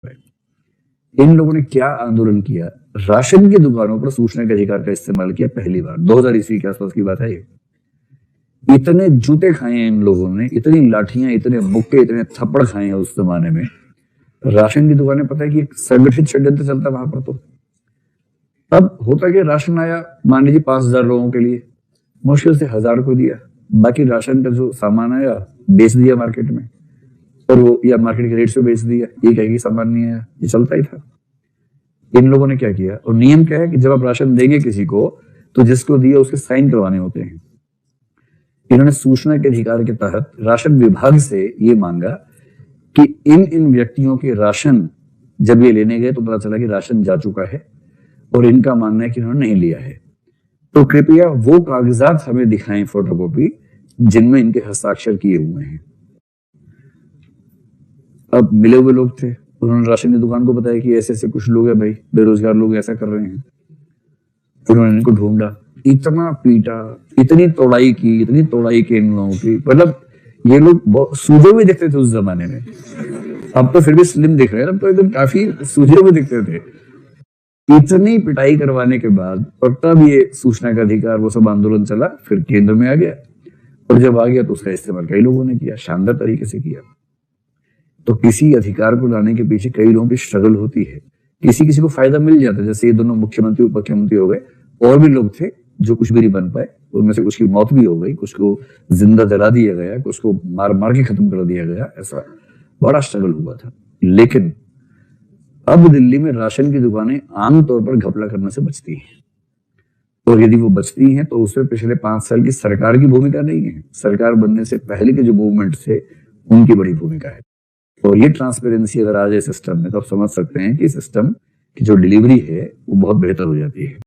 इन लोगों ने क्या आंदोलन किया? राशन की दुकानों पर सूचना के अधिकार का इस्तेमाल किया। पहली बार 2000 ईस्वी के आसपास की बात है ये। इतने जूते खाए हैं इन लोगों ने, इतनी लाठियां, इतने मुक्के, इतने थप्पड़ खाए हैं उस जमाने में। राशन की दुकानें, पता है कि एक संगठित षड्यंत्र चलता वहां पर। तो अब होता कि राशन आया, मान लीजिए 5000 लोगों के लिए, मुश्किल से 1000 को दिया, बाकी राशन का जो सामान आया बेच दिया मार्केट में, और वो या मार्केट के रेट से बेच दिया, ये कहेगी सामान नहीं आया। ये चलता ही था। इन लोगों ने क्या किया, और नियम क्या है कि जब आप राशन देंगे किसी को तो जिसको दिया उसके साइन करवाने होते हैं। इन्होंने सूचना के अधिकार के तहत राशन विभाग से ये मांगा कि इन व्यक्तियों के राशन जब ये लेने गए तो पता चला कि राशन जा चुका है और इनका मानना है कि इन्होंने नहीं लिया है, तो कृपया वो कागजात हमें दिखाएं, फोटोकॉपी, जिनमें इनके हस्ताक्षर किए हुए हैं। अब मिले हुए लोग थे, उन्होंने राशन की दुकान को बताया कि ऐसे ऐसे कुछ लोग हैं भाई, बेरोजगार लोग ऐसा कर रहे हैं। उन्होंने इनको ढूंढा, इतना पीटा, इतनी तोड़ाई की इन लोगों की। मतलब ये लोग बहुत सूझे हुए दिखते थे उस जमाने में। अब तो फिर भी स्लिम दिख रहे हैं, अब तो एकदम काफी सूझे हुए दिखते थे। इतनी पिटाई करवाने के बाद, और तब ये सूचना का अधिकार वो सब आंदोलन चला, फिर केंद्र में आ गया, और जब आ गया तो उसका इस्तेमाल कई लोगों ने किया, शानदार तरीके से किया। तो किसी अधिकार को लाने के पीछे कई लोगों की स्ट्रगल होती है, किसी को फायदा मिल जाता है। जैसे ये दोनों मुख्यमंत्री उप मुख्यमंत्री हो गए, और भी लोग थे जो कुछ भी नहीं बन पाए, उनमें से कुछ की मौत भी हो गई, कुछ को जिंदा जला दिया गया, कुछ को मार मार के खत्म कर दिया गया। ऐसा बड़ा स्ट्रगल हुआ था। लेकिन अब दिल्ली में राशन की दुकानें आमतौर पर घपला करने से बचती हैं, और यदि वो बचती हैं तो उसमें पिछले 5 साल की सरकार की भूमिका नहीं है, सरकार बनने से पहले के जो मूवमेंट थे उनकी बड़ी भूमिका है। और ये ट्रांसपेरेंसी अगर आ जाए सिस्टम में, तो आप समझ सकते हैं कि सिस्टम की जो डिलीवरी है वो बहुत बेहतर हो जाती है।